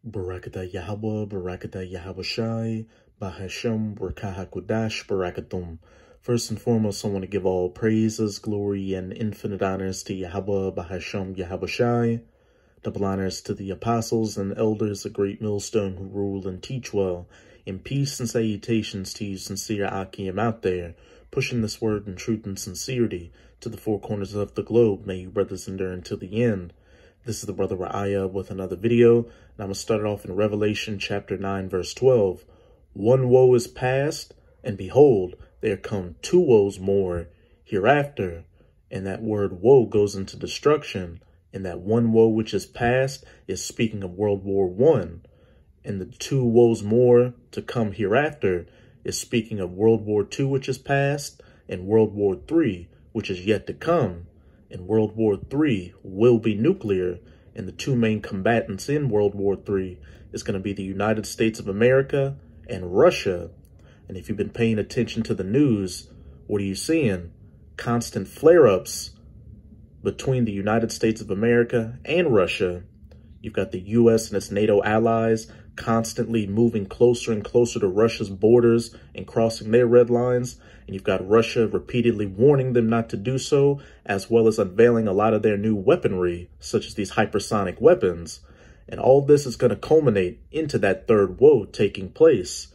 Barakata Yahweh, Barakata Yahawashi, Bahashem, Barakahakudash, Barakatum. First and foremost, I want to give all praises, glory, and infinite honors to Yahweh, Bahashem, Yahawashi. Double honors to the apostles and elders, a great millstone who rule and teach well. In peace and salutations to you, sincere Akim out there, pushing this word in truth and sincerity to the four corners of the globe. May you brothers endure until the end. This is the brother Ra'aya with another video, and I'm going to start off in Revelation chapter 9, verse 12. One woe is past, and behold, there come two woes more hereafter. And that word woe goes into destruction. And that one woe which is past is speaking of World War I. And the two woes more to come hereafter is speaking of World War II, which is past, and World War III, which is yet to come. And World War III will be nuclear, and the two main combatants in World War III is going to be the United States of America and Russia. And if you've been paying attention to the news, what are you seeing? Constant flare-ups between the United States of America and Russia. You've got the U.S. and its NATO allies constantly moving closer and closer to Russia's borders and crossing their red lines. And you've got Russia repeatedly warning them not to do so, as well as unveiling a lot of their new weaponry, such as these hypersonic weapons. And all this is going to culminate into that third woe taking place.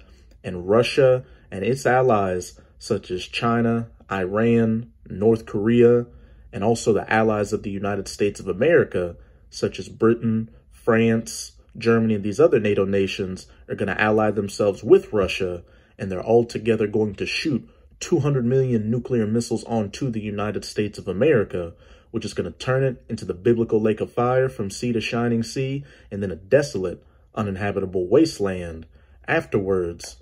And Russia and its allies, such as China, Iran, North Korea, and also the allies of the United States of America, such as Britain, France, Germany, and these other NATO nations, are going to ally themselves with Russia, and they're all together going to shoot 200 million nuclear missiles onto the United States of America, which is going to turn it into the biblical lake of fire from sea to shining sea, and then a desolate, uninhabitable wasteland afterwards.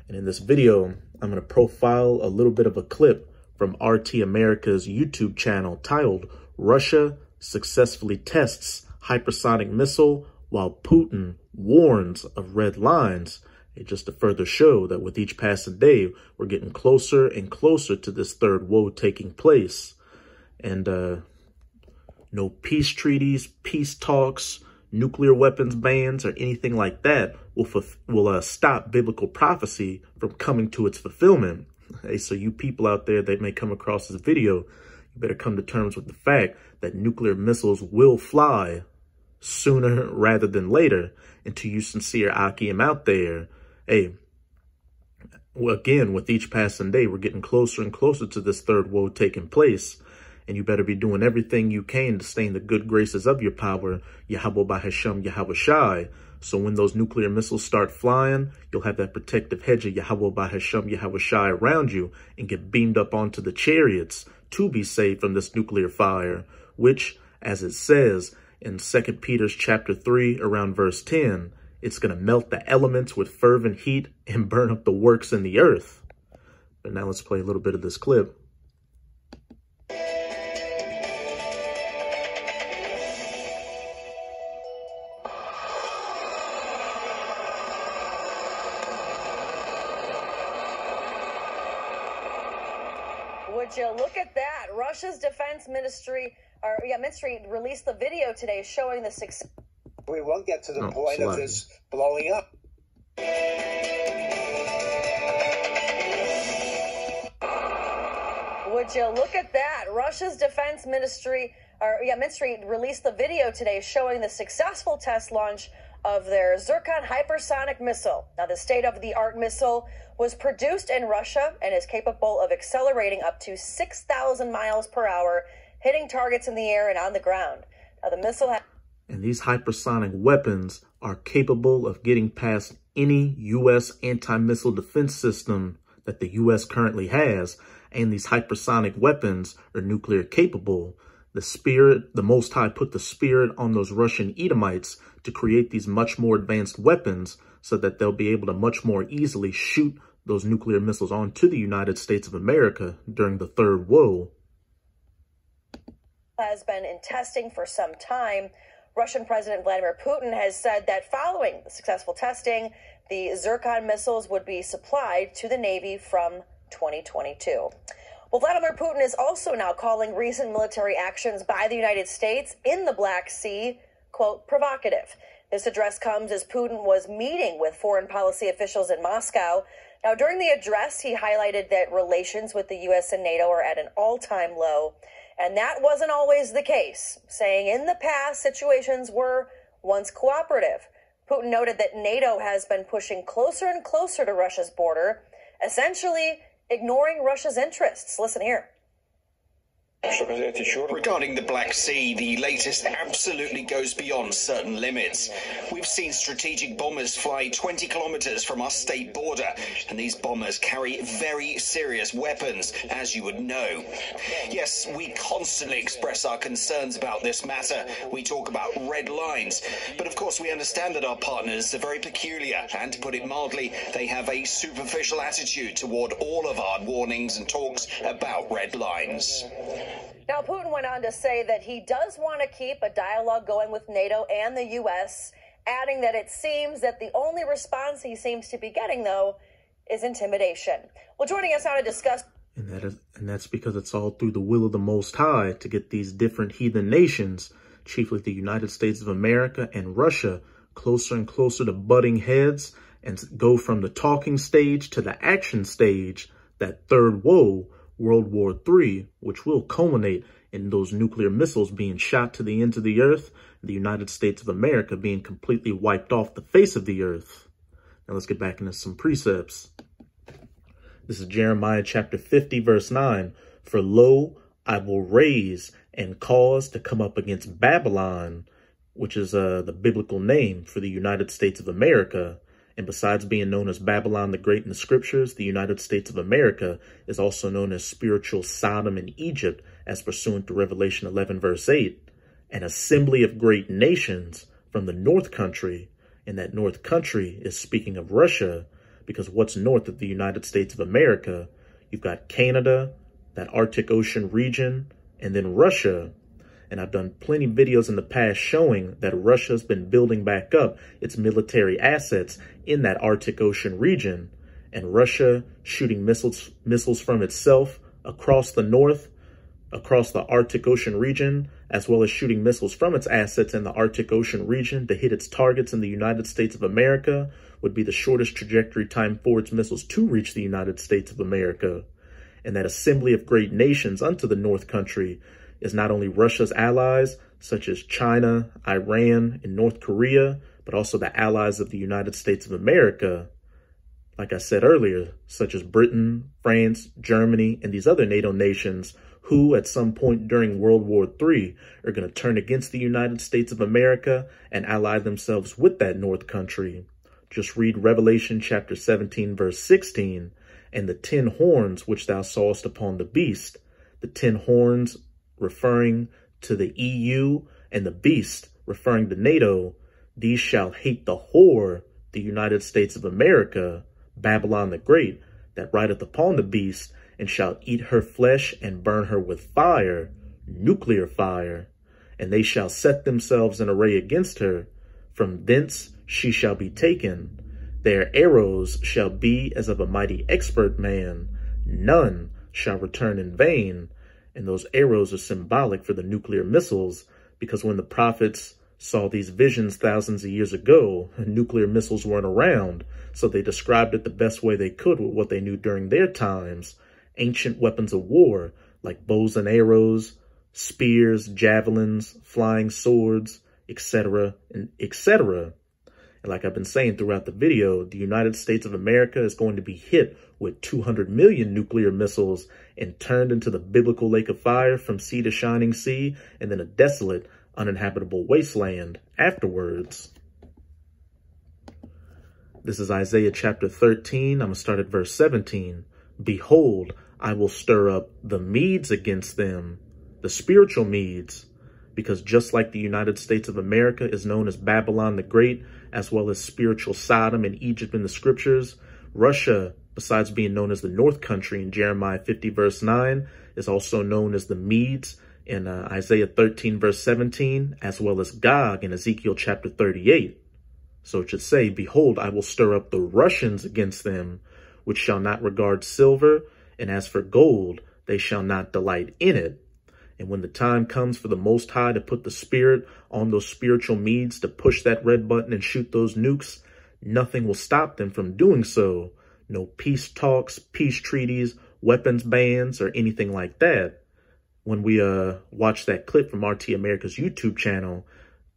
And in this video, I'm going to profile a little bit of a clip from RT America's YouTube channel titled, Russia Successfully Tests Hypersonic Missile While Putin Warns of Red Lines. It's just to further show that with each passing day, we're getting closer and closer to this third woe taking place. And no peace treaties, peace talks, nuclear weapons bans, or anything like that will stop biblical prophecy from coming to its fulfillment. Hey, so you people out there that may come across this video, you better come to terms with the fact that nuclear missiles will fly sooner rather than later. And to you sincere Akim out there, hey, well, again, with each passing day, we're getting closer and closer to this third woe taking place. And you better be doing everything you can to stay in the good graces of your power, Yahweh Bahashem Yahawashi. So when those nuclear missiles start flying, you'll have that protective hedge of Yahweh Bahashem Yahawashi around you and get beamed up onto the chariots to be saved from this nuclear fire, which, as it says in 2 Peter chapter 3, around verse 10, it's going to melt the elements with fervent heat and burn up the works in the earth. But now let's play a little bit of this clip. Would you look at that? Russia's defense ministry released the video today showing the success. We won't get to the point of this blowing up. Would you look at that? Russia's defense ministry released the video today showing the successful test launch of their Zircon hypersonic missile. Now, the state-of-the-art missile was produced in Russia and is capable of accelerating up to 6,000 miles per hour, hitting targets in the air and on the ground. Now, the missile and these hypersonic weapons are capable of getting past any U.S. anti-missile defense system that the U.S. currently has, and these hypersonic weapons are nuclear capable. The Most High put the spirit on those Russian Edomites to create these much more advanced weapons so that they'll be able to much more easily shoot those nuclear missiles onto the United States of America during the third woe. Has been in testing for some time. Russian President Vladimir Putin has said that following the successful testing, the Zircon missiles would be supplied to the Navy from 2022. Well, Vladimir Putin is also now calling recent military actions by the United States in the Black Sea, quote, provocative. This address comes as Putin was meeting with foreign policy officials in Moscow. Now, during the address, he highlighted that relations with the U.S. and NATO are at an all-time low, and that wasn't always the case, saying in the past, situations were once cooperative. Putin noted that NATO has been pushing closer and closer to Russia's border, essentially ignoring Russia's interests. Listen here. Regarding the Black Sea, the latest absolutely goes beyond certain limits. We've seen strategic bombers fly 20 kilometers from our state border, and these bombers carry very serious weapons, as you would know. Yes, we constantly express our concerns about this matter. We talk about red lines, but of course we understand that our partners are very peculiar, and to put it mildly, they have a superficial attitude toward all of our warnings and talks about red lines. Now, Putin went on to say that he does want to keep a dialogue going with NATO and the U.S., adding that it seems that the only response he seems to be getting, though, is intimidation. Well, joining us now to discuss... And that's because it's all through the will of the Most High to get these different heathen nations, chiefly the United States of America and Russia, closer and closer to butting heads and go from the talking stage to the action stage, that third woe, World War III, which will culminate in those nuclear missiles being shot to the ends of the earth, and the United States of America being completely wiped off the face of the earth. Now let's get back into some precepts. This is Jeremiah chapter 50, verse 9. For lo, I will raise and cause to come up against Babylon, which is the biblical name for the United States of America. And besides being known as Babylon the Great in the scriptures, the United States of America is also known as spiritual Sodom and Egypt, as pursuant to Revelation 11, verse 8. An assembly of great nations from the North Country, and that North Country is speaking of Russia, because what's north of the United States of America? You've got Canada, that Arctic Ocean region, and then Russia. And I've done plenty of videos in the past showing that Russia's been building back up its military assets in that Arctic Ocean region. And Russia shooting missiles from itself across the north, across the Arctic Ocean region, as well as shooting missiles from its assets in the Arctic Ocean region to hit its targets in the United States of America would be the shortest trajectory time for its missiles to reach the United States of America. And that assembly of great nations unto the North Country is not only Russia's allies, such as China, Iran, and North Korea, but also the allies of the United States of America, like I said earlier, such as Britain, France, Germany, and these other NATO nations who, at some point during World War III, are going to turn against the United States of America and ally themselves with that North Country. Just read Revelation chapter 17, verse 16, and the 10 horns which thou sawest upon the beast, the 10 horns referring to the EU, and the beast referring to NATO, these shall hate the whore, the United States of America, Babylon the Great, that rideth upon the beast, and shall eat her flesh and burn her with fire, nuclear fire. And they shall set themselves in array against her. From thence she shall be taken. Their arrows shall be as of a mighty expert man. None shall return in vain. And those arrows are symbolic for the nuclear missiles, because when the prophets saw these visions thousands of years ago, nuclear missiles weren't around, so they described it the best way they could with what they knew during their times. Ancient weapons of war, like bows and arrows, spears, javelins, flying swords, etc., and etc. And like I've been saying throughout the video, the United States of America is going to be hit with 200 million nuclear missiles and turned into the biblical lake of fire from sea to shining sea, and then a desolate, uninhabitable wasteland afterwards. This is Isaiah chapter 13. I'm going to start at verse 17. Behold, I will stir up the Medes against them, the spiritual Medes, because just like the United States of America is known as Babylon the Great, as well as spiritual Sodom and Egypt in the scriptures, Russia, besides being known as the North Country in Jeremiah 50 verse 9, is also known as the Medes in Isaiah 13 verse 17, as well as Gog in Ezekiel chapter 38. So it should say, behold, I will stir up the Russians against them, which shall not regard silver, and as for gold, they shall not delight in it. And when the time comes for the Most High to put the Spirit on those spiritual means to push that red button and shoot those nukes, nothing will stop them from doing so. No peace talks, peace treaties, weapons bans, or anything like that. When we watched that clip from RT America's YouTube channel,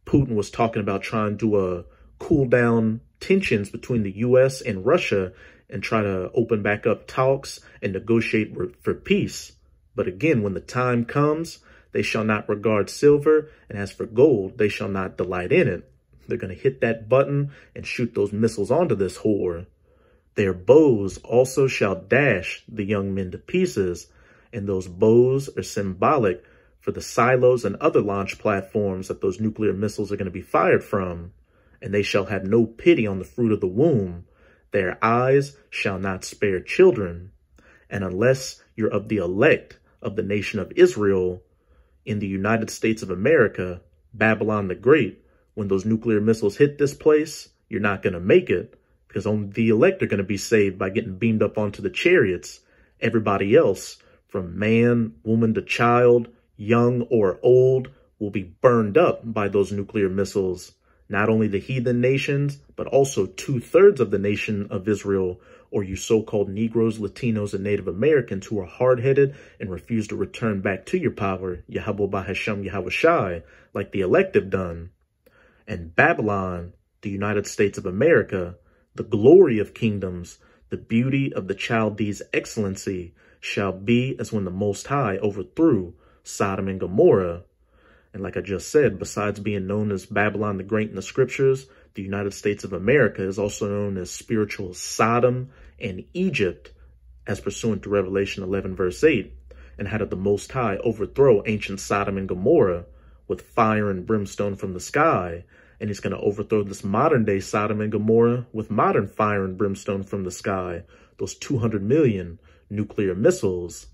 Putin was talking about trying to cool down tensions between the U.S. and Russia and try to open back up talks and negotiate for peace. But again, when the time comes, they shall not regard silver, and as for gold, they shall not delight in it. They're going to hit that button and shoot those missiles onto this whore. Their bows also shall dash the young men to pieces, and those bows are symbolic for the silos and other launch platforms that those nuclear missiles are going to be fired from. And they shall have no pity on the fruit of the womb. Their eyes shall not spare children. And unless you're of the elect of the nation of Israel in the United States of America, Babylon the Great, when those nuclear missiles hit this place, you're not going to make it, because only the elect are going to be saved by getting beamed up onto the chariots. Everybody else, from man, woman to child, young or old, will be burned up by those nuclear missiles. Not only the heathen nations, but also 2/3 of the nation of Israel, or you so-called Negroes, Latinos, and Native Americans who are hard-headed and refuse to return back to your power, Yahweh Bahashem Yahweh Shai, like the elect have done. And Babylon, the United States of America, the glory of kingdoms, the beauty of the Chaldees' excellency, shall be as when the Most High overthrew Sodom and Gomorrah. And like I just said, besides being known as Babylon the Great in the scriptures, the United States of America is also known as spiritual Sodom and Egypt, as pursuant to Revelation 11, verse 8. And how did the Most High overthrow ancient Sodom and Gomorrah? With fire and brimstone from the sky. And he's going to overthrow this modern day Sodom and Gomorrah with modern fire and brimstone from the sky. Those 200 million nuclear missiles.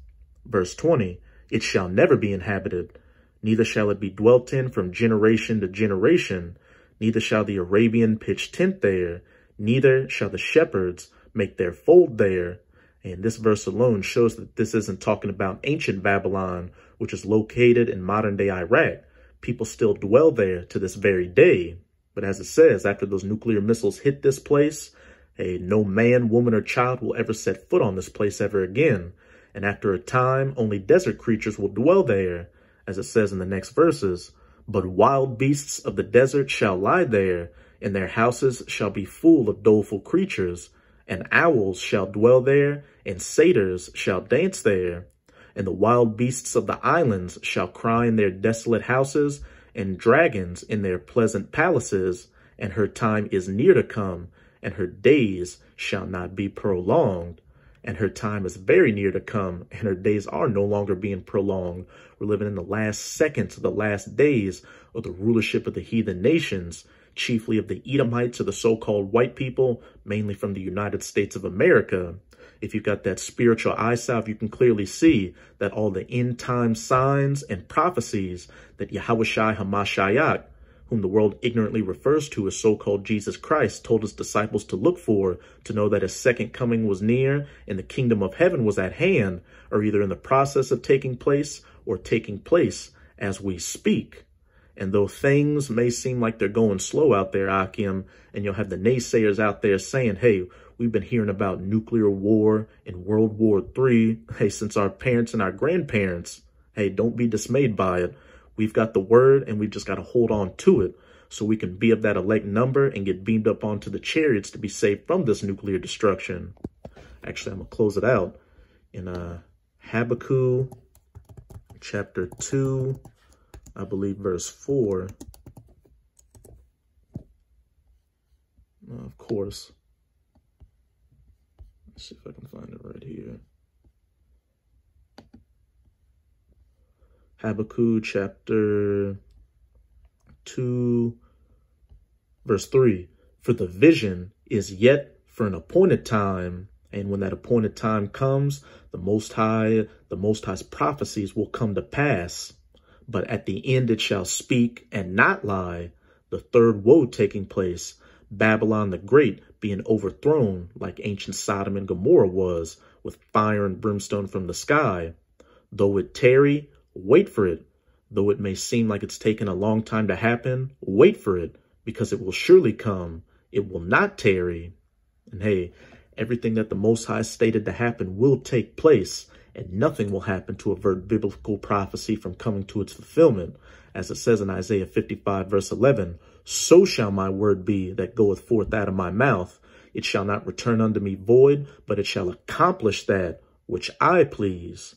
Verse 20, it shall never be inhabited, neither shall it be dwelt in from generation to generation. Neither shall the Arabian pitch tent there, neither shall the shepherds make their fold there. And this verse alone shows that this isn't talking about ancient Babylon, which is located in modern-day Iraq. People still dwell there to this very day. But as it says, after those nuclear missiles hit this place, hey, no man, woman, or child will ever set foot on this place ever again. And after a time, only desert creatures will dwell there, as it says in the next verses. But wild beasts of the desert shall lie there, and their houses shall be full of doleful creatures. And owls shall dwell there, and satyrs shall dance there. And the wild beasts of the islands shall cry in their desolate houses, and dragons in their pleasant palaces. And her time is near to come, and her days shall not be prolonged. And her time is very near to come, and her days are no longer being prolonged. We're living in the last seconds of the last days of the rulership of the heathen nations, chiefly of the Edomites or the so-called white people, mainly from the United States of America. If you've got that spiritual eyesight, you can clearly see that all the end-time signs and prophecies that Yahushua HaMashiach, whom the world ignorantly refers to as so-called Jesus Christ, told his disciples to look for, to know that his second coming was near and the kingdom of heaven was at hand, are either in the process of taking place or taking place as we speak. And though things may seem like they're going slow out there, Akim, and you'll have the naysayers out there saying, hey, we've been hearing about nuclear war and World War III, hey, since our parents and our grandparents. Hey, don't be dismayed by it. We've got the word, and we've just got to hold on to it so we can be of that elect number and get beamed up onto the chariots to be saved from this nuclear destruction. Actually, I'm going to close it out in Habakkuk chapter 2, I believe verse 4. Of course. Let's see if I can find it right here. Habakkuk chapter 2, verse 3. For the vision is yet for an appointed time, and when that appointed time comes, the Most High's prophecies will come to pass. But at the end it shall speak and not lie, the third woe taking place, Babylon the Great being overthrown like ancient Sodom and Gomorrah was, with fire and brimstone from the sky. Though it tarry, wait for it. Though it may seem like it's taken a long time to happen, wait for it, because it will surely come. It will not tarry. And hey, everything that the Most High stated to happen will take place, and nothing will happen to avert biblical prophecy from coming to its fulfillment. As it says in Isaiah 55, verse 11, so shall my word be that goeth forth out of my mouth. It shall not return unto me void, but it shall accomplish that which I please.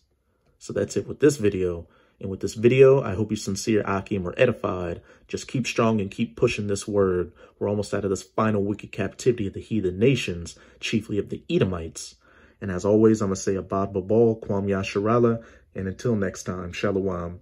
So that's it with this video. And with this video, I hope you sincere Akim are edified. Just keep strong and keep pushing this word. We're almost out of this final wicked captivity of the heathen nations, chiefly of the Edomites. And as always, I'm going to say Abad Babal, Kwam Yasharala, and until next time, Shalom.